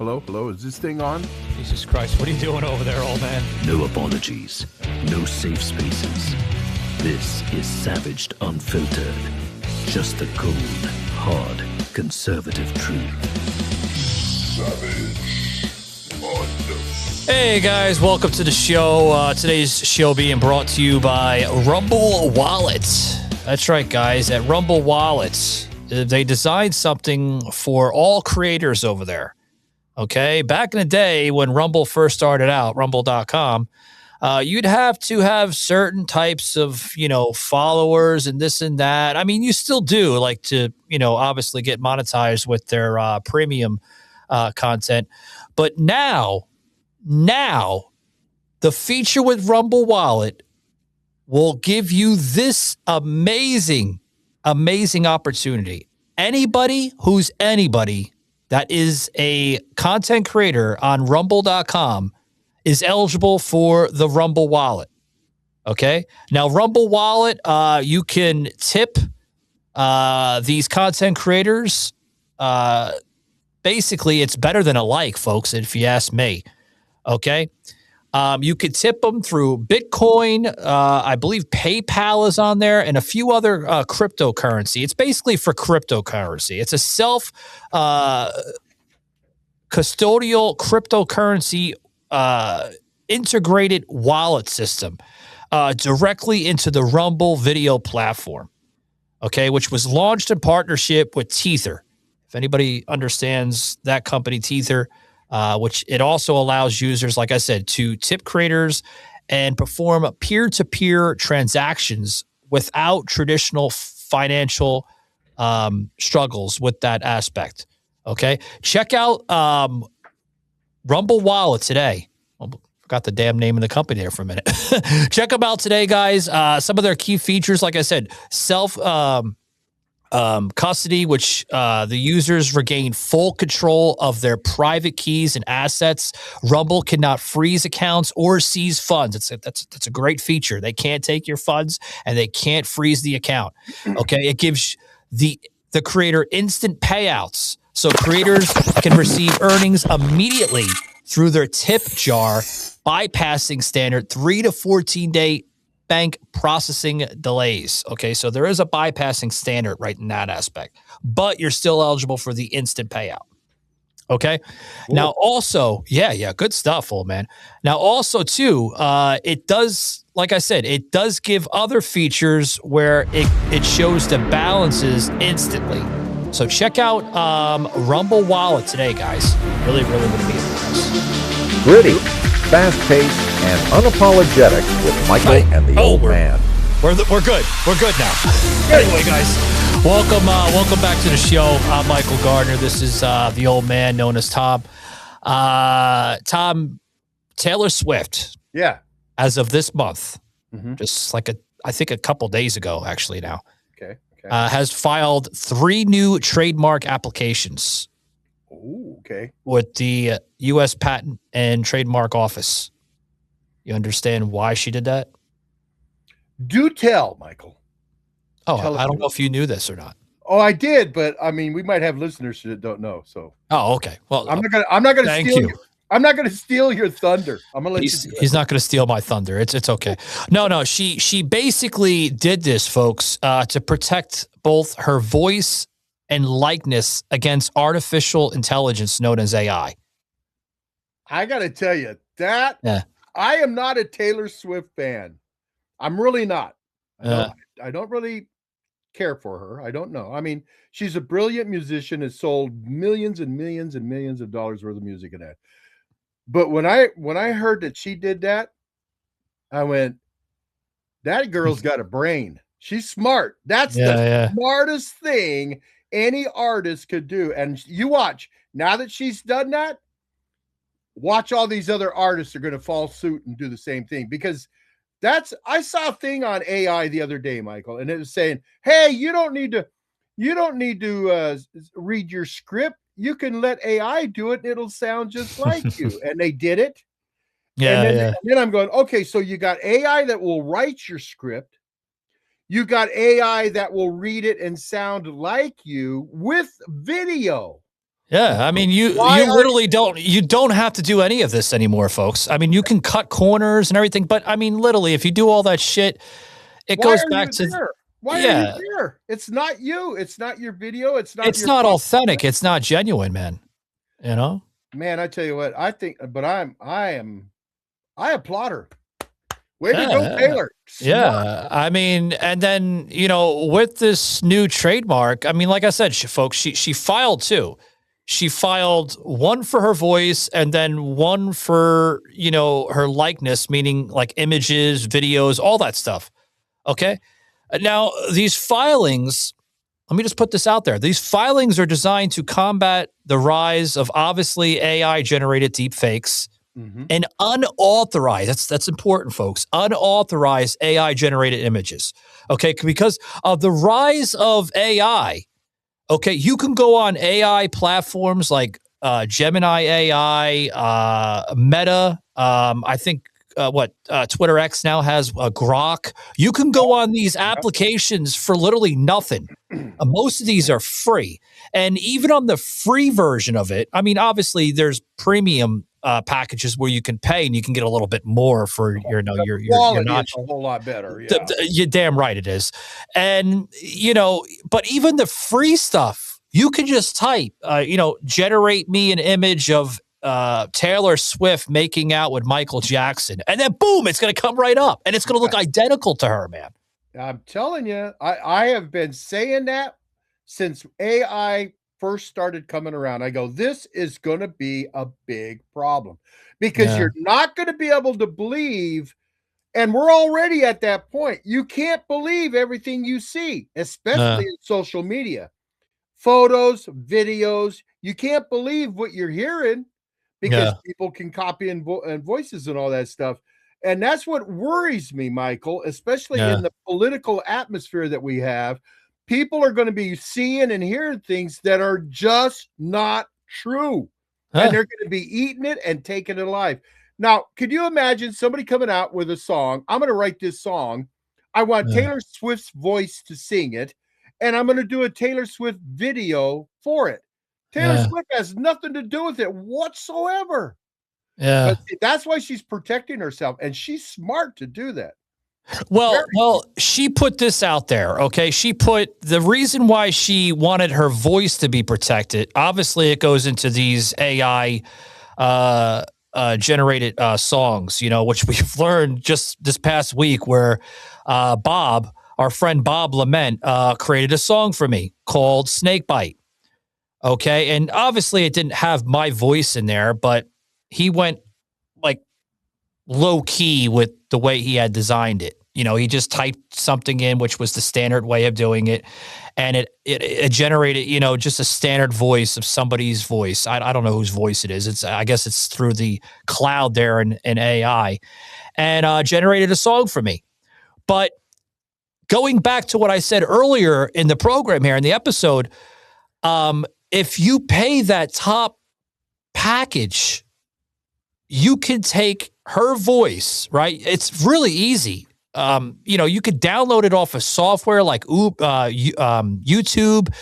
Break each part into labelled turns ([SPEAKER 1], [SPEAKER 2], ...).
[SPEAKER 1] Hello. Is this thing on?
[SPEAKER 2] Jesus Christ, what are you doing over there, old man?
[SPEAKER 3] No apologies. No safe spaces. This is Savaged Unfiltered. Just the cold, hard, conservative truth. Savage Unfiltered.
[SPEAKER 2] Hey guys, welcome to the show. Today's show being brought to you by Rumble Wallet. That's right, guys. At Rumble Wallet, they designed something for all creators over there. Okay, back in the day when Rumble first started out, rumble.com, you'd have to have certain types of, followers and this and that. I mean, you still do like to, obviously get monetized with their premium content. But now the feature with Rumble Wallet will give you this amazing opportunity. Anybody who's anybody that is a content creator on rumble.com is eligible for the Rumble Wallet. Okay? Now, Rumble Wallet, you can tip these content creators. Basically, it's better than a like, folks, if you ask me. Okay? You could tip them through Bitcoin. I believe PayPal is on there and a few other cryptocurrency. It's basically for cryptocurrency. It's a custodial cryptocurrency integrated wallet system directly into the Rumble video platform, okay, which was launched in partnership with Tether. If anybody understands that company, Tether, which it also allows users, like I said, to tip creators and perform peer-to-peer transactions without traditional financial struggles with that aspect. Okay, check out Rumble Wallet today. Forgot the damn name of the company there for a minute. Check them out today, guys. Some of their key features, like I said, self custody, which the users regain full control of their private keys and assets. Rumble cannot freeze accounts or seize funds. That's a great feature. They can't take your funds and they can't freeze the account. Okay, it gives the creator instant payouts, so creators can receive earnings immediately through their tip jar, bypassing standard 3 to 14 day bank processing delays. Okay, so there is a bypassing standard right in that aspect, but you're still eligible for the instant payout. Okay. Cool. Now also, yeah, good stuff, old man. Now also too, it does, like I said, it does give other features where it shows the balances instantly. So check out Rumble Wallet today, guys. Really would be impressed.
[SPEAKER 4] Gritty, fast-paced, and unapologetic with Michael and the old man.
[SPEAKER 2] We're good. We're good now. Anyway, guys, welcome back to the show. I'm Michael Gardner. This is the old man known as Tom. Taylor Swift.
[SPEAKER 1] Yeah.
[SPEAKER 2] As of this month, just like I think a couple days ago, actually now.
[SPEAKER 1] Okay.
[SPEAKER 2] Has filed 3 new trademark applications.
[SPEAKER 1] Oh, okay.
[SPEAKER 2] With the U.S. Patent and Trademark Office. You understand why she did that?
[SPEAKER 1] Do tell, Michael.
[SPEAKER 2] Oh, I don't know if you knew this or not.
[SPEAKER 1] Oh, I did, but I mean, we might have listeners that don't know. So.
[SPEAKER 2] Oh, okay. Well,
[SPEAKER 1] I'm not gonna steal. I'm not gonna steal your thunder. I'm gonna let you.
[SPEAKER 2] He's not gonna steal my thunder. It's okay. No. She basically did this, folks, to protect both her voice and likeness against artificial intelligence known as AI.
[SPEAKER 1] I got to tell you that I am not a Taylor Swift fan. I'm really not. I don't really care for her. I don't know. I mean, she's a brilliant musician, has sold millions and millions and millions of dollars worth of music in that. But when I heard that she did that, I went, that girl's got a brain. She's smart. That's the smartest thing any artist could do. And you watch, now that she's done that, watch all these other artists are going to follow suit and do the same thing. Because I saw a thing on AI the other day, Michael, and it was saying, hey, you don't need to read your script. You can let AI do it and it'll sound just like you. And they did it. And then I'm going, okay, so you got AI that will write your script. You got AI that will read it and sound like you with video.
[SPEAKER 2] Yeah, I mean, you literally don't have to do any of this anymore, folks. I mean, you can cut corners and everything, but I mean, literally, if you do all that shit, it goes back to
[SPEAKER 1] why are you there? It's not you. It's not your video. It's
[SPEAKER 2] not authentic. It's not genuine, man. You know,
[SPEAKER 1] man. I tell you what, I think, but I applaud her. Way to go, Taylor. Smart.
[SPEAKER 2] Yeah, I mean, and then with this new trademark, I mean, like I said, folks, she filed two. She filed one for her voice and then one for, her likeness, meaning like images, videos, all that stuff. Okay. Now, these filings, let me just put this out there. These filings are designed to combat the rise of obviously AI generated deepfakes and unauthorized. That's important, folks. Unauthorized AI generated images. Okay. Because of the rise of AI. Okay, you can go on AI platforms like Gemini AI, Meta. I think Twitter X now has Grok. You can go on these applications for literally nothing. Most of these are free, and even on the free version of it, I mean, obviously there's premium packages where you can pay and you can get a little bit more for your
[SPEAKER 1] quality is a whole lot better. Yeah,
[SPEAKER 2] you're damn right it is. And but even the free stuff, you can just type, generate me an image of Taylor Swift making out with Michael Jackson, and then boom, it's going to come right up, and it's going to look identical to her, man.
[SPEAKER 1] I'm telling you, I have been saying that since AI first started coming around. I go, this is going to be a big problem because you're not going to be able to believe, and we're already at that point. You can't believe everything you see, especially in social media, photos, videos. You can't believe what you're hearing because people can copy and voices and all that stuff. And that's what worries me, Michael, especially in the political atmosphere that we have. People are going to be seeing and hearing things that are just not true. And they're going to be eating it and taking it alive. Now, could you imagine somebody coming out with a song? I'm going to write this song. I want Taylor Swift's voice to sing it. And I'm going to do a Taylor Swift video for it. Taylor Swift has nothing to do with it whatsoever.
[SPEAKER 2] Yeah.
[SPEAKER 1] But that's why she's protecting herself, and she's smart to do that.
[SPEAKER 2] Well, she put this out there, okay? She put the reason why she wanted her voice to be protected. Obviously, it goes into these AI generated songs, which we've learned just this past week where Bob, our friend Bob Lament, created a song for me called Snakebite. Okay. And obviously it didn't have my voice in there, but he went like low key with the way he had designed it. He just typed something in, which was the standard way of doing it. And it generated, just a standard voice of somebody's voice. I don't know whose voice it is. I guess it's through the cloud there in AI, and generated a song for me. But going back to what I said earlier in the program here in the episode, if you pay that top package, you can take her voice, right? It's really easy. You could download it off of software like YouTube,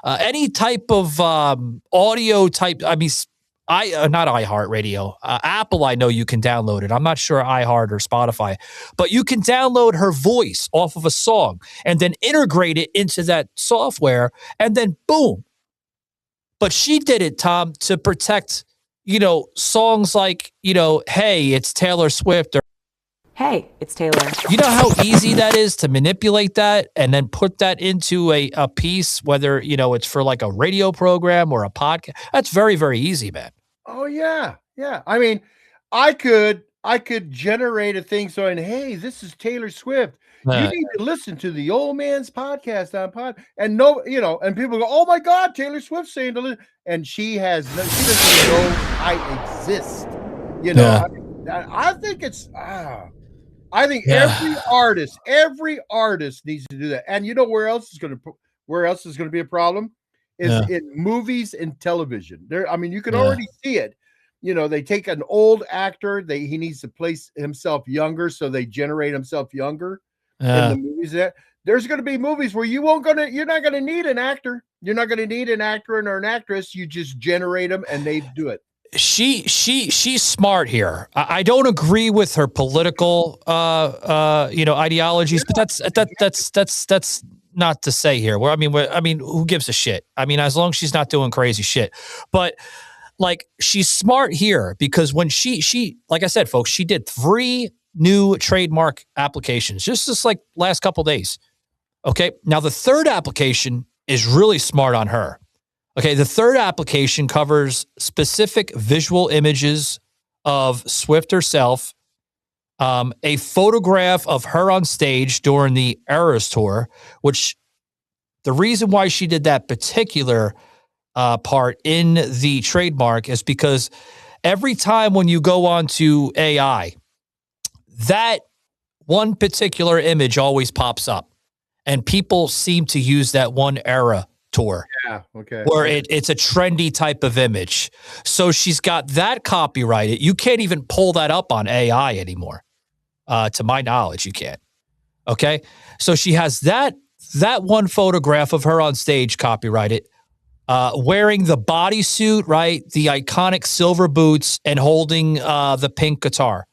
[SPEAKER 2] any type of audio type. I mean, not iHeartRadio, Apple. I know you can download it. I'm not sure iHeart or Spotify, but you can download her voice off of a song and then integrate it into that software, and then boom. But she did it, Tom, to protect, songs like, hey, it's Taylor Swift, or
[SPEAKER 5] hey, it's Taylor.
[SPEAKER 2] You know how easy that is to manipulate that and then put that into a piece, whether, it's for like a radio program or a podcast. That's very, very easy, man.
[SPEAKER 1] Oh, yeah. Yeah. I mean, I could generate a thing saying, hey, this is Taylor Swift. You need to listen to the old man's podcast on and and people go, oh my God, Taylor Swift's saying to listen. And she doesn't know I exist. I think it's, I think every artist needs to do that. And where else is going to be a problem is in movies and television. You can already see it. They take an old actor, he needs to place himself younger, so they generate himself younger in the movies. there's going to be movies where you're not going to need an actor. You're not going to need an actor or an actress. You just generate them and they do it.
[SPEAKER 2] She's smart here. I don't agree with her political, ideologies, but that's not to say here. I mean, who gives a shit? I mean, as long as she's not doing crazy shit, but like she's smart here because when she, like I said, folks, she did 3 new trademark applications just like last couple days. Okay. Now the 3rd application is really smart on her. Okay, the 3rd application covers specific visual images of Swift herself, a photograph of her on stage during the Eras Tour, which the reason why she did that particular part in the trademark is because every time when you go onto AI, that one particular image always pops up, and people seem to use that one era tour.
[SPEAKER 1] Yeah, okay.
[SPEAKER 2] Where it's a trendy type of image. So she's got that copyrighted. You can't even pull that up on AI anymore. To my knowledge, you can't. Okay? So she has that one photograph of her on stage copyrighted, wearing the bodysuit, right? The iconic silver boots and holding the pink guitar.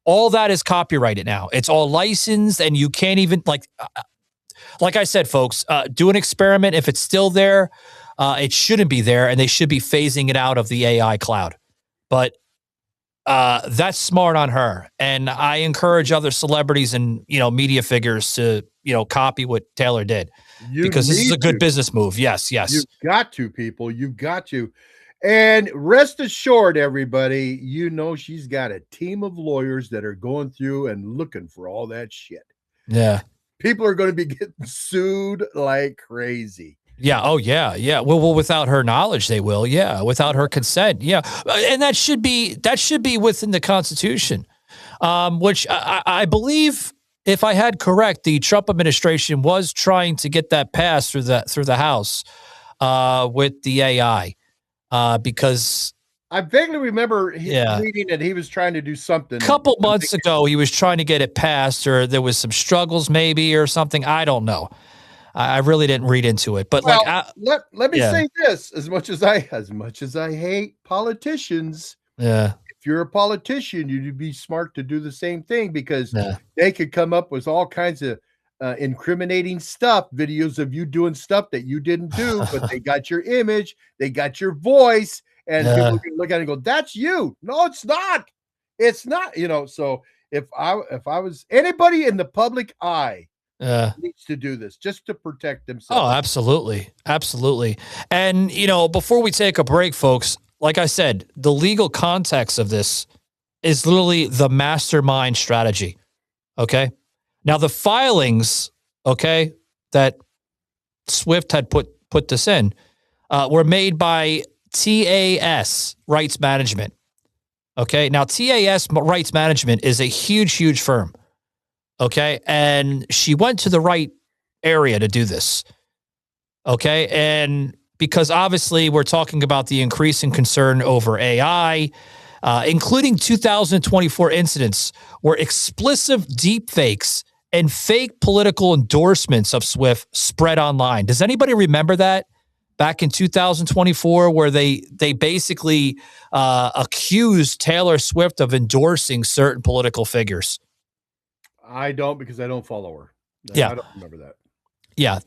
[SPEAKER 2] All that is copyrighted now. It's all licensed, and you can't even, like I said, folks, do an experiment. If it's still there, it shouldn't be there, and they should be phasing it out of the AI cloud. But that's smart on her, and I encourage other celebrities and media figures to copy what Taylor did because this is a good business move. Yes,
[SPEAKER 1] you've got to, people. You've got to, and rest assured, everybody, she's got a team of lawyers that are going through and looking for all that shit.
[SPEAKER 2] Yeah.
[SPEAKER 1] People are going to be getting sued like crazy.
[SPEAKER 2] Yeah. Oh, yeah. Yeah. Well, without her knowledge, they will. Yeah. Without her consent. Yeah. And that should be within the Constitution, which I believe, if I had correct, the Trump administration was trying to get that passed through the House with the AI because
[SPEAKER 1] I vaguely remember reading that he was trying to do something.
[SPEAKER 2] A couple months ago, he was trying to get it passed, or there was some struggles maybe or something. I don't know. I really didn't read into it. But
[SPEAKER 1] let me say this: as much as I hate politicians, if you're a politician, you'd be smart to do the same thing because they could come up with all kinds of incriminating stuff, videos of you doing stuff that you didn't do, but they got your image, they got your voice. And people can look at it and go, that's you. No, it's not. It's not, so if I was anybody in the public eye needs to do this just to protect themselves.
[SPEAKER 2] Oh, absolutely. Absolutely. And, before we take a break, folks, like I said, the legal context of this is literally the mastermind strategy. Okay. Now the filings, that Swift had put this in, were made by TAS Rights Management. Okay. Now TAS Rights Management is a huge firm. Okay. And she went to the right area to do this. Okay. And because obviously we're talking about the increasing concern over AI, including 2024 incidents where explicit deepfakes and fake political endorsements of Swift spread online. Does anybody remember that? Back in 2024, where they basically accused Taylor Swift of endorsing certain political figures.
[SPEAKER 1] I don't, because I don't follow her.
[SPEAKER 2] Yeah.
[SPEAKER 1] I don't remember that.
[SPEAKER 2] Yeah.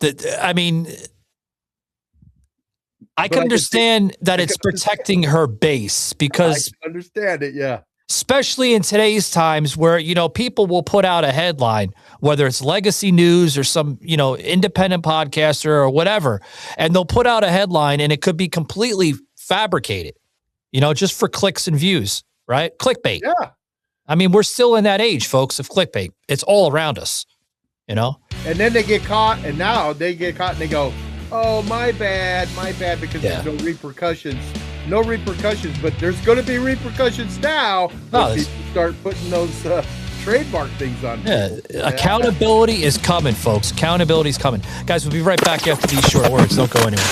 [SPEAKER 2] I can understand that it's protecting her base because
[SPEAKER 1] I can understand it. Yeah.
[SPEAKER 2] Especially in today's times where, people will put out a headline, whether it's Legacy News or some, independent podcaster or whatever, and they'll put out a headline and it could be completely fabricated, just for clicks and views, right? Clickbait.
[SPEAKER 1] Yeah.
[SPEAKER 2] I mean, we're still in that age, folks, of clickbait. It's all around us,
[SPEAKER 1] And then they get caught, and now they get caught and they go, oh, my bad, because there's no repercussions. No repercussions, but there's going to be repercussions now. If people start putting those trademark things on people.
[SPEAKER 2] Accountability is coming, folks. Accountability is coming. Guys, we'll be right back after these short words. Don't go anywhere.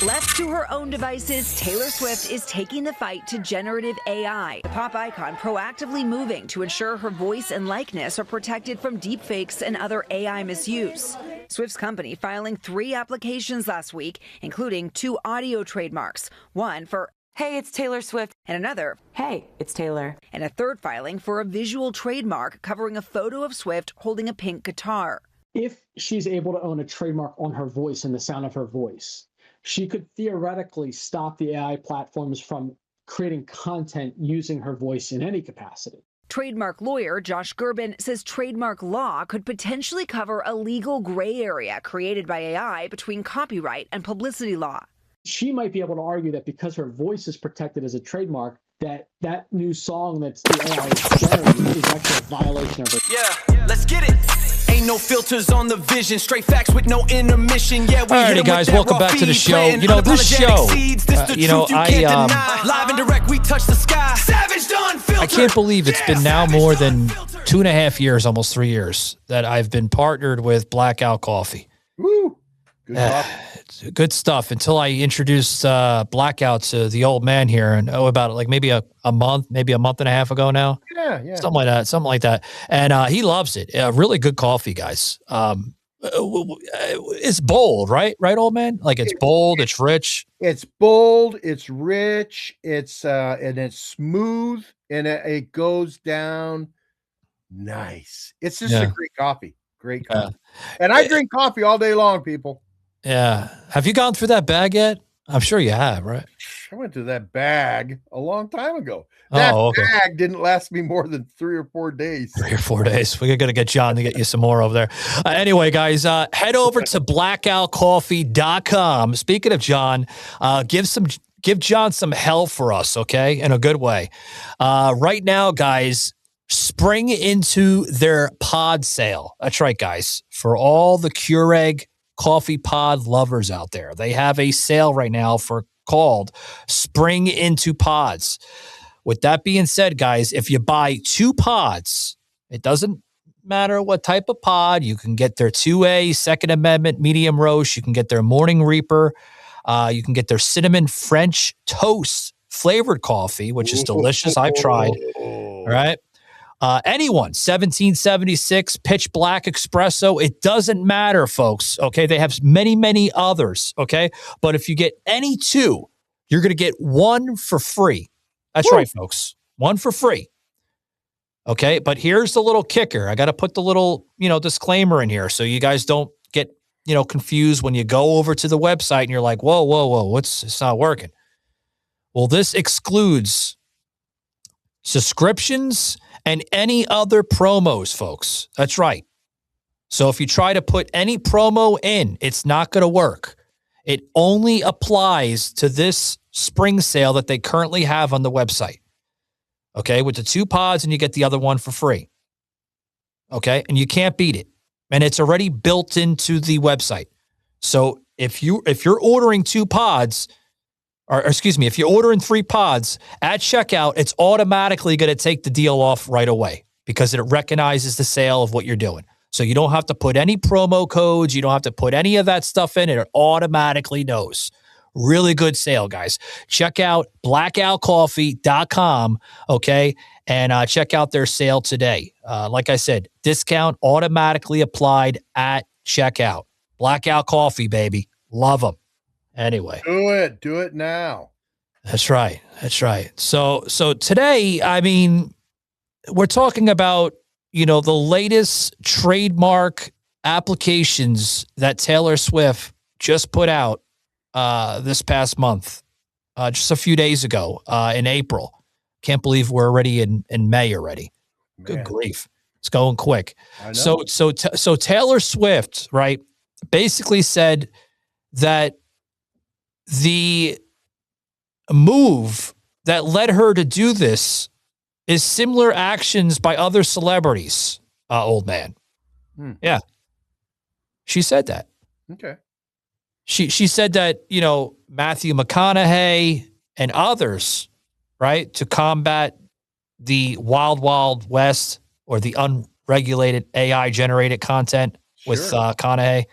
[SPEAKER 6] Left to her own devices, Taylor Swift is taking the fight to generative AI. The pop icon proactively moving to ensure her voice and likeness are protected from deepfakes and other AI misuse. Swift's company filing 3 applications last week, including 2 audio trademarks, one for "Hey, it's Taylor Swift," and another,
[SPEAKER 5] Hey, it's Taylor.
[SPEAKER 6] and a third filing for a visual trademark covering a photo of Swift holding a pink guitar.
[SPEAKER 7] If she's able to own a trademark on her voice and the sound of her voice, she could theoretically stop the AI platforms from creating content using her voice in any capacity.
[SPEAKER 6] Trademark lawyer Josh Gerben says trademark law could potentially cover a legal gray area created by AI between copyright and publicity law.
[SPEAKER 7] She might be able to argue that because her voice is protected as a trademark, that new song that's the AI is sharing is actually a violation of it.
[SPEAKER 8] Yeah, let's get it. Ain't no filters on the vision, straight facts with no intermission. Yeah, we
[SPEAKER 2] Alrighty, guys, welcome back to the show. You know, this show,
[SPEAKER 8] live and direct, we touch the sky. Savage unfiltered.
[SPEAKER 2] I can't believe it's been now more than 2.5 years, almost 3 years, that I've been partnered with Blackout Coffee.
[SPEAKER 1] Woo!
[SPEAKER 2] Good stuff until I introduced Blackout to the old man here, and about like maybe a month and a half ago now.
[SPEAKER 1] Yeah.
[SPEAKER 2] Something like that. And he loves it. Really good coffee, guys. It's bold, right, old man? Like it's bold, it's rich.
[SPEAKER 1] It's bold, it's rich, and it's smooth, and it goes down nice. It's just a great coffee. Great coffee. And I drink coffee all day long, people.
[SPEAKER 2] Yeah. Have you gone through that bag yet? I'm sure you have, right?
[SPEAKER 1] I went through that bag a long time ago. That bag didn't last me more than 3 or 4 days.
[SPEAKER 2] 3 or 4 days. We're going to get John to get you some more over there. Anyway, guys, head over to blackoutcoffee.com. Speaking of John, give John some hell for us, okay? In a good way. Right now, guys, spring into their pod sale. That's right, guys. For all the Keurig coffee pod lovers out there, they have a sale right now called Spring Into Pods. With that being said, guys, if you buy 2 pods, it doesn't matter what type of pod. You can get their 2A, Second Amendment, medium roast. You can get their Morning Reaper. You can get their cinnamon French toast flavored coffee, which is delicious. I've tried. All right. Anyone, 1776, pitch black espresso. It doesn't matter, folks. Okay. They have many, many others. Okay. But if you get any 2, you're going to get 1 for free. That's right, folks. 1 for free. Okay. But here's the little kicker. I got to put the little, disclaimer in here so you guys don't get, confused when you go over to the website and you're like, whoa, it's not working. Well, this excludes subscriptions and any other promos, folks. That's right. So if you try to put any promo in, it's not going to work. It only applies to this spring sale that they currently have on the website. Okay, with the 2 pods and you get the other 1 for free. Okay, and you can't beat it. And it's already built into the website. So if you're ordering 2 pods, if you're ordering 3 pods at checkout, it's automatically going to take the deal off right away because it recognizes the sale of what you're doing. So you don't have to put any promo codes. You don't have to put any of that stuff in. It automatically knows. Really good sale, guys. Check out blackoutcoffee.com, okay? And check out their sale today. Like I said, discount automatically applied at checkout. Blackout Coffee, baby. Love them. Anyway.
[SPEAKER 1] Do it now.
[SPEAKER 2] That's right. So today, I mean, we're talking about, the latest trademark applications that Taylor Swift just put out this past month, just a few days ago, in April. Can't believe we're already in May already. Man. Good grief. It's going quick. So Taylor Swift, right, basically said that the move that led her to do this is similar actions by other celebrities, old man. Yeah. She said that.
[SPEAKER 1] Okay.
[SPEAKER 2] She said that, Matthew McConaughey and others, right, to combat the Wild Wild West or the unregulated AI generated content with Conahey,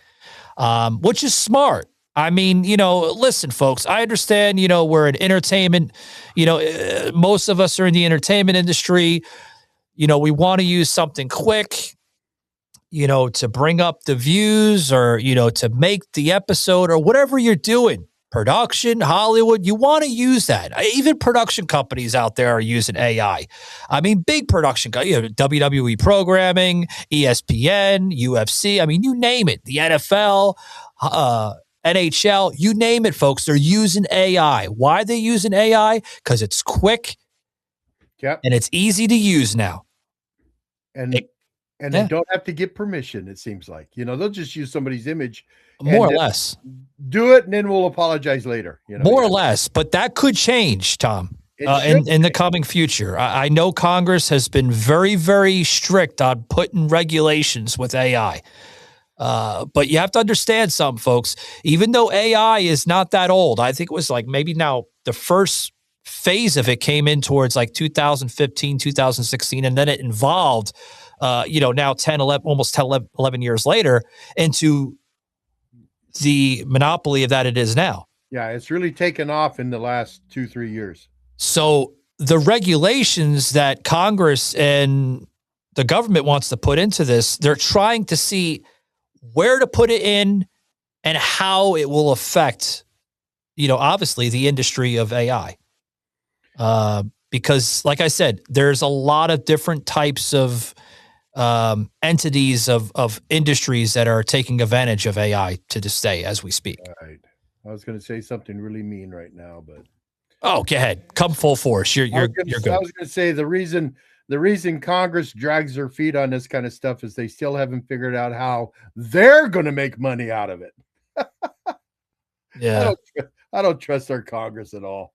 [SPEAKER 2] which is smart. I mean, listen, folks, I understand, we're in entertainment, most of us are in the entertainment industry. We want to use something quick, to bring up the views or, to make the episode or whatever you're doing. Production, Hollywood, you want to use that. Even production companies out there are using AI. I mean, big production, WWE programming, ESPN, UFC. I mean, you name it. The NFL, NHL, you name it, folks. They're using AI. Why are they using AI? Because it's quick and it's easy to use now.
[SPEAKER 1] And they don't have to get permission, it seems like. They'll just use somebody's image.
[SPEAKER 2] More or less.
[SPEAKER 1] Do it, and then we'll apologize later.
[SPEAKER 2] More or less. But that could change, Tom, in the coming future. I know Congress has been very, very strict on putting regulations with AI. But you have to understand something, folks. Even though AI is not that old, I think it was like maybe now the first phase of it came in towards like 2015, 2016, and then it evolved, now 10, 11, almost 10, 11 years later into the monopoly of that it is now.
[SPEAKER 1] Yeah, it's really taken off in the last 2-3 years.
[SPEAKER 2] So the regulations that Congress and the government wants to put into this, they're trying to see where to put it in and how it will affect, obviously the industry of AI. Because like I said, there's a lot of different types of entities of industries that are taking advantage of AI to this day as we speak.
[SPEAKER 1] Right. I was going to say something really mean right now, but
[SPEAKER 2] go ahead. Come full force. You're good.
[SPEAKER 1] I was going to say the reason Congress drags their feet on this kind of stuff is they still haven't figured out how they're going to make money out of it.
[SPEAKER 2] Yeah.
[SPEAKER 1] I don't trust our Congress at all.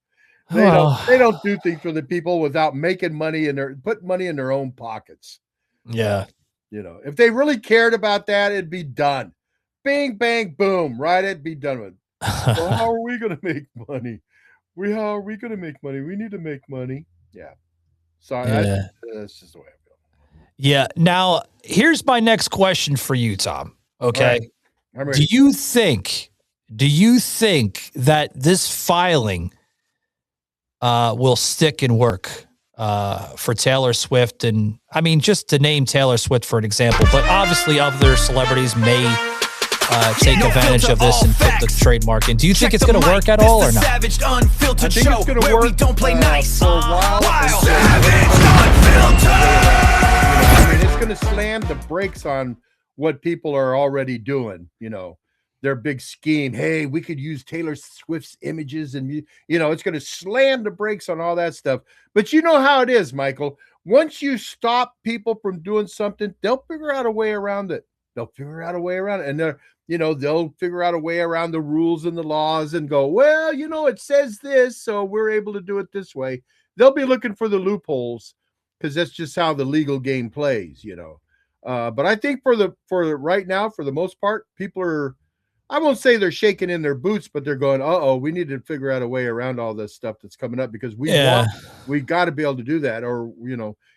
[SPEAKER 1] They don't do things for the people without making money putting money in their own pockets.
[SPEAKER 2] Yeah.
[SPEAKER 1] If they really cared about that, it'd be done. Bing, bang, boom, right? It'd be done with. Well, how are we going to make money? How are we going to make money? We need to make money. Yeah. Sorry. Yeah. That's just the way I feel.
[SPEAKER 2] Yeah. Now, here's my next question for you, Tom. Okay.
[SPEAKER 1] Right.
[SPEAKER 2] Do you think that this filing will stick and work for Taylor Swift? And I mean, just to name Taylor Swift for an example, but obviously other celebrities may take advantage of this and put the trademark in. Do you think it's going to work at all or not?
[SPEAKER 1] I think it's going to work for a while. I mean, it's going to slam the brakes on what people are already doing, their big scheme. Hey, we could use Taylor Swift's images and, it's going to slam the brakes on all that stuff. But you know how it is, Michael. Once you stop people from doing something, they'll figure out a way around it. And they'll figure out a way around the rules and the laws and go, well, it says this, so we're able to do it this way. They'll be looking for the loopholes because that's just how the legal game plays, But I think for right now, for the most part, people are, I won't say they're shaking in their boots, but they're going, we need to figure out a way around all this stuff that's coming up because we got to be able to do that, or,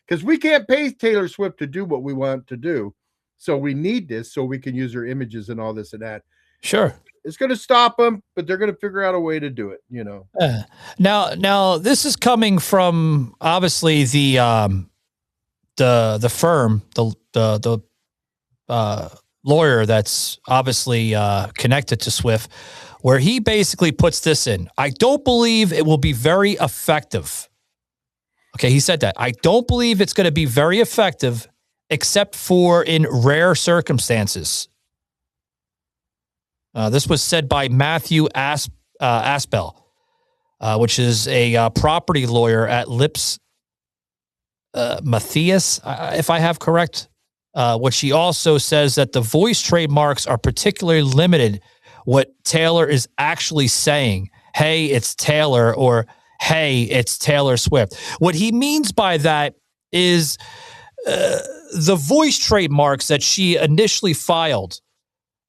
[SPEAKER 1] because we can't pay Taylor Swift to do what we want to do. So we need this so we can use her images and all this and that.
[SPEAKER 2] Sure.
[SPEAKER 1] It's going to stop them, but they're going to figure out a way to do it,
[SPEAKER 2] Now this is coming from obviously the firm, the lawyer that's obviously connected to Swift, where he basically puts this in. I don't believe it will be very effective. Okay, he said that. I don't believe it's going to be very effective except for in rare circumstances. This was said by Matthew Aspel, which is a property lawyer at Lips Matthias, if I have correct, which he also says that the voice trademarks are particularly limited what Taylor is actually saying. Hey, it's Taylor, or hey, it's Taylor Swift. What he means by that is the voice trademarks that she initially filed,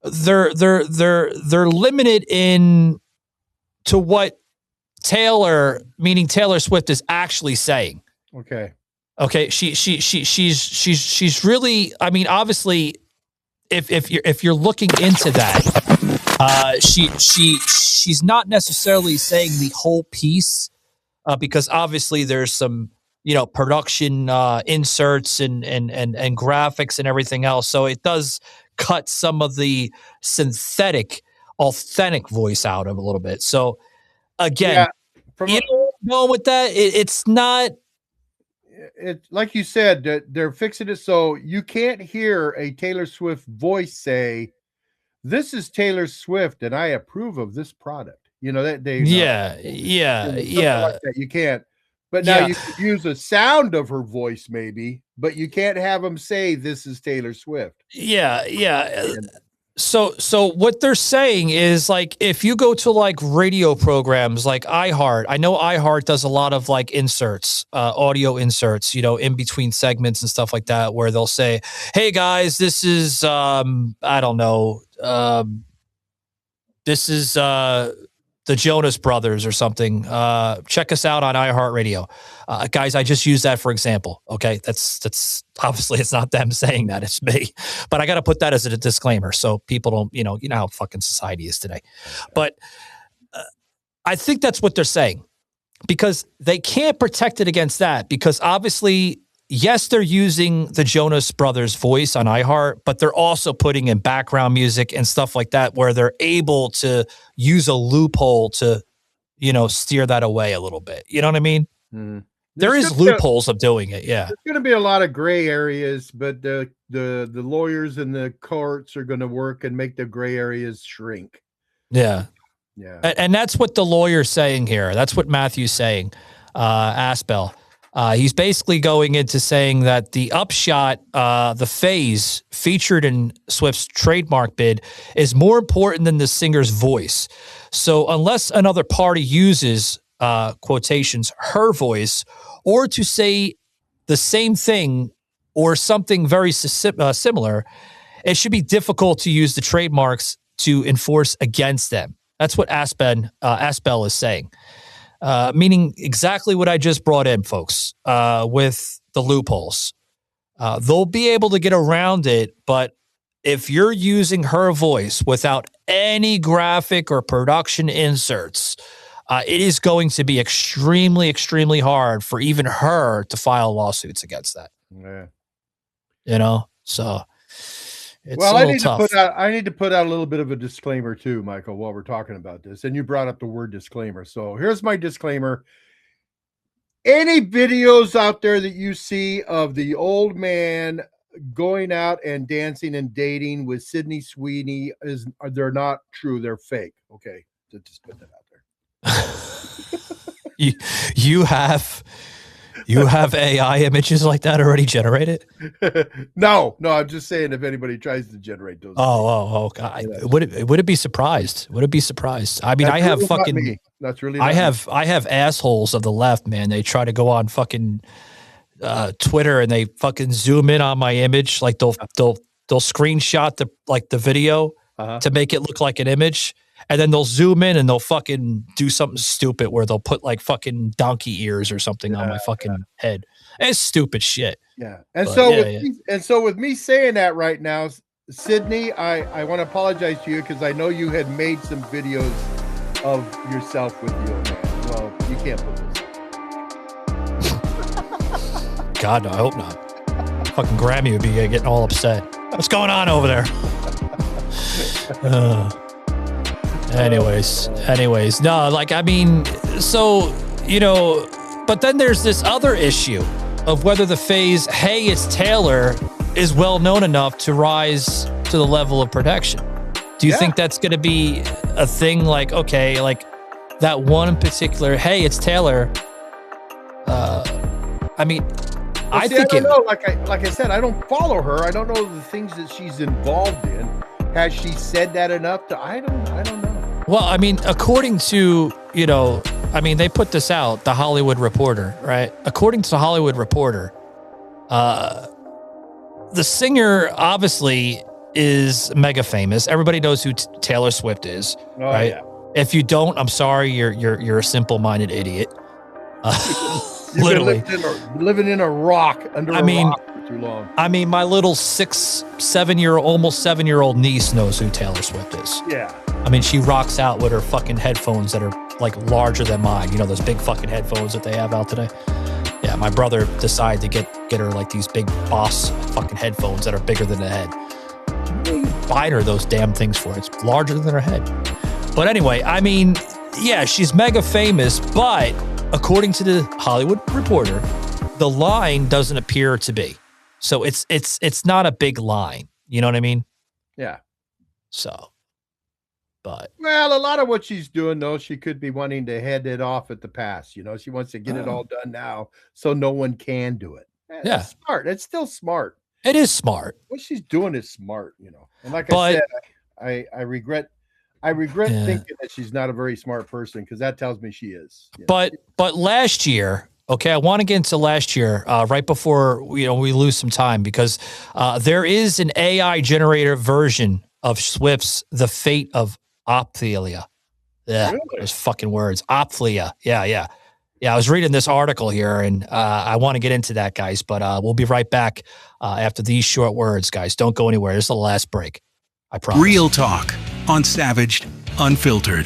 [SPEAKER 2] they're limited in to what Taylor, meaning Taylor Swift, is actually saying.
[SPEAKER 1] Okay.
[SPEAKER 2] Okay, she's really. I mean, obviously, if you're looking into that, she's not necessarily saying the whole piece, because obviously there's some production inserts and graphics and everything else. So it does cut some of the synthetic, authentic voice out of a little bit. So again, with that, it's not.
[SPEAKER 1] It's like you said, they're fixing it so you can't hear a Taylor Swift voice say, "This is Taylor Swift, and I approve of this product." That they
[SPEAKER 2] like that.
[SPEAKER 1] You can't. But now you could use a sound of her voice, maybe, but you can't have them say, "This is Taylor Swift."
[SPEAKER 2] Yeah. So what they're saying is, like, if you go to like radio programs like iHeart, I know iHeart does a lot of like inserts, audio inserts, in between segments and stuff like that, where they'll say, "Hey guys, this is I don't know, this is the Jonas Brothers or something. Check us out on iHeartRadio." Guys, I just use that for example. Okay. That's obviously it's not them saying that, it's me, but I got to put that as a disclaimer. So people don't, you know how fucking society is today, but I think that's what they're saying, because they can't protect it against that, because obviously, yes, they're using the Jonas Brothers voice on iHeart, but they're also putting in background music and stuff like that, where they're able to use a loophole to, steer that away a little bit. You know what I mean?
[SPEAKER 1] Mm-hmm.
[SPEAKER 2] There is loopholes of doing it. Yeah.
[SPEAKER 1] There's going to be a lot of gray areas, but the lawyers and the courts are going to work and make the gray areas shrink.
[SPEAKER 2] Yeah.
[SPEAKER 1] Yeah.
[SPEAKER 2] And that's what the lawyer's saying here. That's what Matthew's saying, Aspel. He's basically going into saying that the upshot, the phase featured in Swift's trademark bid, is more important than the singer's voice. So unless another party uses, quotations, her voice, or to say the same thing or something very similar, it should be difficult to use the trademarks to enforce against them. That's what Aspel is saying. Meaning exactly what I just brought in, folks, with the loopholes. They'll be able to get around it, but if you're using her voice without any graphic or production inserts, it is going to be extremely, extremely hard for even her to file lawsuits against that.
[SPEAKER 1] Yeah.
[SPEAKER 2] So it's
[SPEAKER 1] I need to put out a little bit of a disclaimer too, Michael, while we're talking about this. And you brought up the word disclaimer. So here's my disclaimer. Any videos out there that you see of the old man going out and dancing and dating with Sydney Sweeney, they're not true. They're fake. Okay. So just put that out there.
[SPEAKER 2] You have AI images like that already generated?
[SPEAKER 1] No, I'm just saying, if anybody tries to generate those.
[SPEAKER 2] Oh, God. Would it be surprised? Would it be surprised? I mean,
[SPEAKER 1] That's
[SPEAKER 2] I have
[SPEAKER 1] really
[SPEAKER 2] fucking,
[SPEAKER 1] that's really,
[SPEAKER 2] I have assholes of the left, man. They try to go on fucking Twitter and they fucking zoom in on my image. Like they'll screenshot the video to make it look like an image. And then they'll zoom in and they'll fucking do something stupid where they'll put like fucking donkey ears or something on my fucking head. It's stupid shit.
[SPEAKER 1] Yeah. And so with me saying that right now, Sydney, I want to apologize to you, because I know you had made some videos of yourself with the old man. Well, you can't put this.
[SPEAKER 2] God, no, I hope not. Fucking Grammy would be getting all upset. What's going on over there? Anyways, no, like, I mean, so, but then there's this other issue of whether the phase, "Hey, it's Taylor," is well known enough to rise to the level of protection. Do you think that's going to be a thing? Like, okay, like that one particular, "Hey, it's Taylor." I mean, I think
[SPEAKER 1] I don't know. Like I said, I don't follow her. I don't know the things that she's involved in. Has she said that enough to? I don't know.
[SPEAKER 2] Well, I mean, according to, they put this out, The Hollywood Reporter, right? According to The Hollywood Reporter, the singer obviously is mega famous. Everybody knows who Taylor Swift is, right? Yeah. If you don't, I'm sorry, you're a simple-minded idiot. Literally.
[SPEAKER 1] Living in a rock under a rock for too long.
[SPEAKER 2] I mean, my little almost 7-year-old niece knows who Taylor Swift is.
[SPEAKER 1] Yeah.
[SPEAKER 2] I mean, she rocks out with her fucking headphones that are like larger than mine. You know, those big fucking headphones that they have out today. Yeah, my brother decided to get her like these big Boss fucking headphones that are bigger than the head. Buying her those damn things for it. It's larger than her head. But anyway, I mean, yeah, she's mega famous, but according to the Hollywood Reporter, the line doesn't appear to be. So it's not a big line. You know what I mean?
[SPEAKER 1] Yeah.
[SPEAKER 2] So, but.
[SPEAKER 1] Well, a lot of what she's doing, though, she could be wanting to head it off at the pass. You know, she wants to get it all done now so no one can do it.
[SPEAKER 2] Yeah.
[SPEAKER 1] It's smart. It's still smart.
[SPEAKER 2] It is smart.
[SPEAKER 1] What she's doing is smart, you know. And like I said, I regret thinking that she's not a very smart person because that tells me she is.
[SPEAKER 2] But last year, okay, I want to get into last year right before we lose some time because there is an AI generator version of Swift's "The Fate of Ophelia." Yeah, really? Those fucking words, Ophelia. Yeah. I was reading this article here, and I want to get into that, guys. But we'll be right back after these short words, guys. Don't go anywhere. This is the last break. I promise.
[SPEAKER 9] Real talk on Savaged Unfiltered.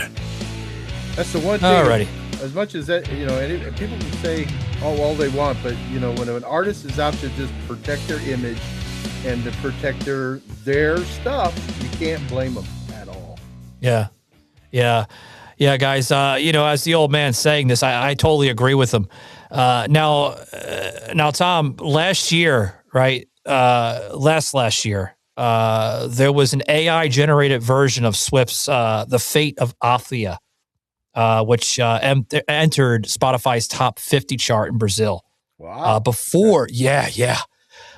[SPEAKER 1] That's the one thing.
[SPEAKER 2] Alrighty.
[SPEAKER 1] As much as that, people can say all they want, but when an artist is out to just protect their image and to protect their stuff, you can't blame them at all.
[SPEAKER 2] Yeah, guys. As the old man saying this, I totally agree with him. Now, Tom, last year, right? Last year, there was an AI generated version of Swift's "The Fate of Ophelia," which entered Spotify's top 50 chart in Brazil.
[SPEAKER 1] Wow.
[SPEAKER 2] Yeah.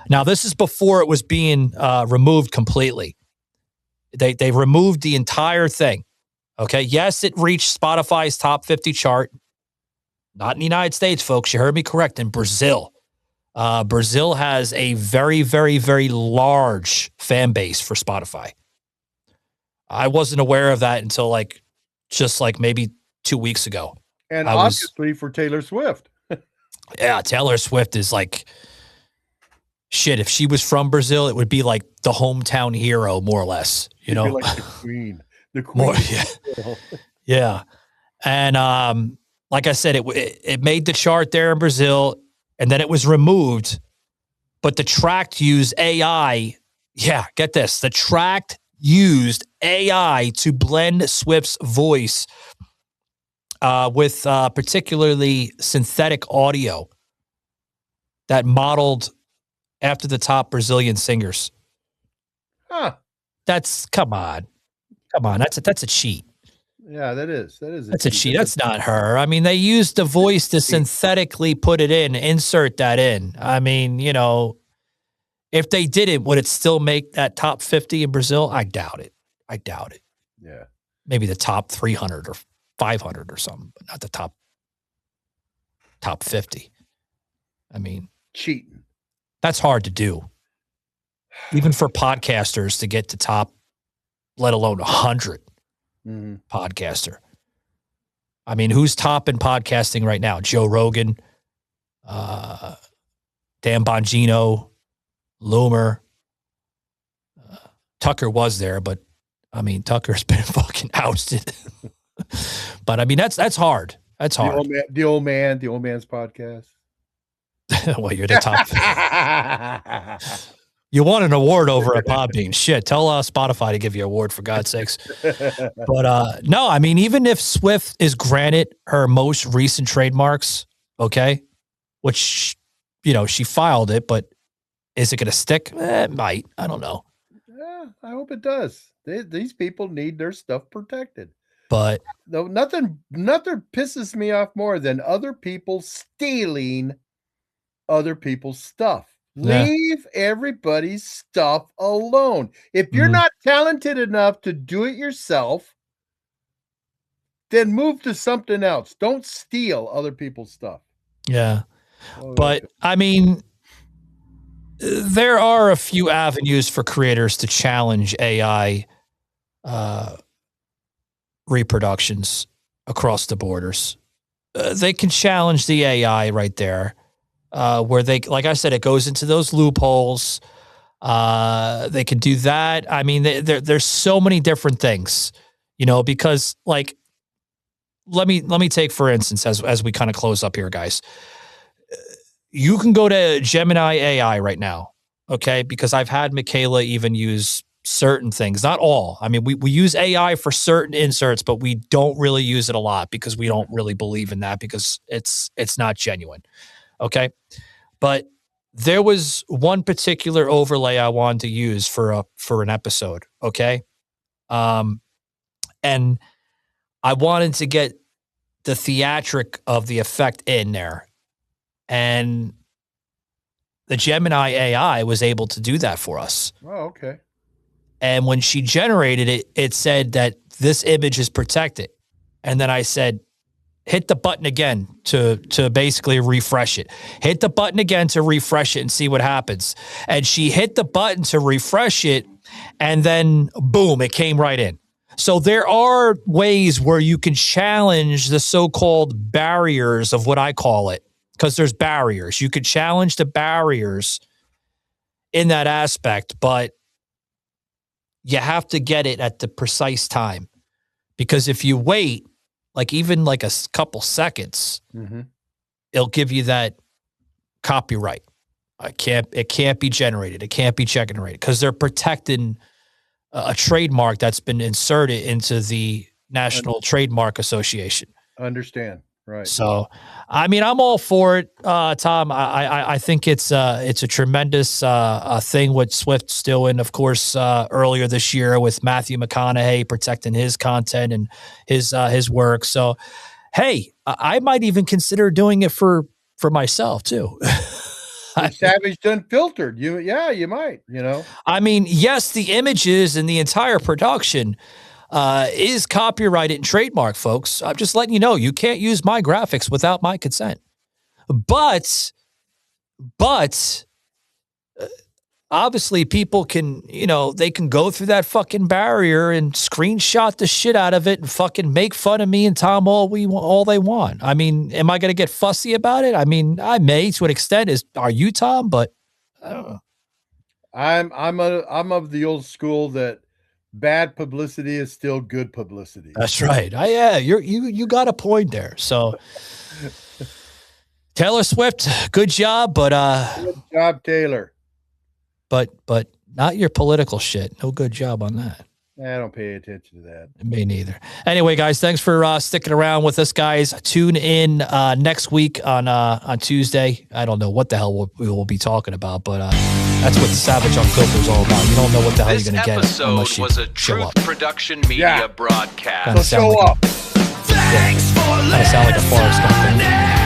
[SPEAKER 2] Now, this is before it was being removed completely. They removed the entire thing. Okay. Yes, it reached Spotify's top 50 chart. Not in the United States, folks. You heard me correct. In Brazil. Brazil has a very, very, very large fan base for Spotify. I wasn't aware of that until just maybe 2 weeks ago.
[SPEAKER 1] And obviously for Taylor Swift.
[SPEAKER 2] Yeah, Taylor Swift is shit. If she was from Brazil, it would be like the hometown hero, more or less. You know,
[SPEAKER 1] like the queen. The queen.
[SPEAKER 2] Yeah. And like I said, it made the chart there in Brazil, and then it was removed. But the track used AI. Yeah, get this. The track used AI to blend Swift's voice with particularly synthetic audio that modeled after the top Brazilian singers.
[SPEAKER 1] Huh.
[SPEAKER 2] Come on. That's a cheat.
[SPEAKER 1] Yeah, that is.
[SPEAKER 2] That's a cheat. That's not her. I mean, they used the voice to synthetically put it in, insert that in. I mean, if they didn't, would it still make that top 50 in Brazil? I doubt it.
[SPEAKER 1] Yeah.
[SPEAKER 2] Maybe the top 300 or 500 or something, but not the top 50. I mean,
[SPEAKER 1] cheating.
[SPEAKER 2] That's hard to do. Even for podcasters to get to top, let alone 100 podcaster. I mean, who's top in podcasting right now? Joe Rogan, Dan Bongino, Loomer. Tucker was there, but I mean, Tucker's been fucking ousted. But I mean, that's hard. That's hard.
[SPEAKER 1] The old man's podcast.
[SPEAKER 2] Well, you're the top. You won an award over at Podbean. Shit, tell Spotify to give you an award, for God's sakes. But no, I mean, even if Swift is granted her most recent trademarks, okay, which, she filed it, but is it going to stick? It might. I don't know.
[SPEAKER 1] Yeah, I hope it does. These people need their stuff protected.
[SPEAKER 2] But
[SPEAKER 1] no, nothing pisses me off more than other people stealing other people's stuff.
[SPEAKER 2] Yeah.
[SPEAKER 1] Leave everybody's stuff alone. If you're not talented enough to do it yourself, then move to something else. Don't steal other people's stuff.
[SPEAKER 2] Yeah. But I mean, there are a few avenues for creators to challenge AI reproductions across the borders. they can challenge the AI right there, where they, like I said, it goes into those loopholes. They can do that. I mean, there's so many different things, because like, let me take, for instance, as we kind of close up here, guys, you can go to Gemini AI right now. Okay. Because I've had Michaela even use certain things, not all. I mean, we use AI for certain inserts, but we don't really use it a lot because we don't really believe in that because it's not genuine. Okay. But there was one particular overlay I wanted to use for an episode. Okay. And I wanted to get the theatric of the effect in there. And the Gemini AI was able to do that for us.
[SPEAKER 1] Oh, okay.
[SPEAKER 2] And when she generated it, it said that this image is protected. And then I said, hit the button again to basically refresh it. Hit the button again to refresh it and see what happens. And she hit the button to refresh it, and then boom, it came right in. So there are ways where you can challenge the so-called barriers of what I call it, because there's barriers. You could challenge the barriers in that aspect, but you have to get it at the precise time. Because if you wait, like even like a couple seconds, it'll give you that copyright. It can't be generated. It can't be generated because they're protecting a trademark that's been inserted into the National Trademark Association.
[SPEAKER 1] Understand. Right.
[SPEAKER 2] So, I mean, I'm all for it, Tom. I think it's a tremendous thing what Swift's doing. Of course, earlier this year with Matthew McConaughey protecting his content and his work. So, hey, I might even consider doing it for myself too.
[SPEAKER 1] Savaged Unfiltered. You might.
[SPEAKER 2] I mean, yes, the images and the entire production is copyrighted and trademarked, folks. I'm just letting you know, you can't use my graphics without my consent. But obviously people can, they can go through that fucking barrier and screenshot the shit out of it and fucking make fun of me and Tom all they want. I mean, am I going to get fussy about it? I mean, I may to an extent. Are you, Tom? But I don't know.
[SPEAKER 1] I'm of the old school that bad publicity is still good publicity.
[SPEAKER 2] That's right. Yeah, you got a point there. So Taylor Swift, good job, but
[SPEAKER 1] good job, Taylor.
[SPEAKER 2] But not your political shit. No good job on that.
[SPEAKER 1] I don't pay attention to that.
[SPEAKER 2] Me neither. Anyway, guys, thanks for sticking around with us, guys. Tune in next week on Tuesday. I don't know what the hell we will be talking about, but that's what Savage Unfiltered is all about. You don't know what the hell you're going to get unless you
[SPEAKER 8] was a
[SPEAKER 2] show
[SPEAKER 8] Truth
[SPEAKER 2] up.
[SPEAKER 8] Production Media broadcast.
[SPEAKER 1] So show up.
[SPEAKER 8] Thanks for listening.
[SPEAKER 2] Kind of sound like a Forrest Gump thing.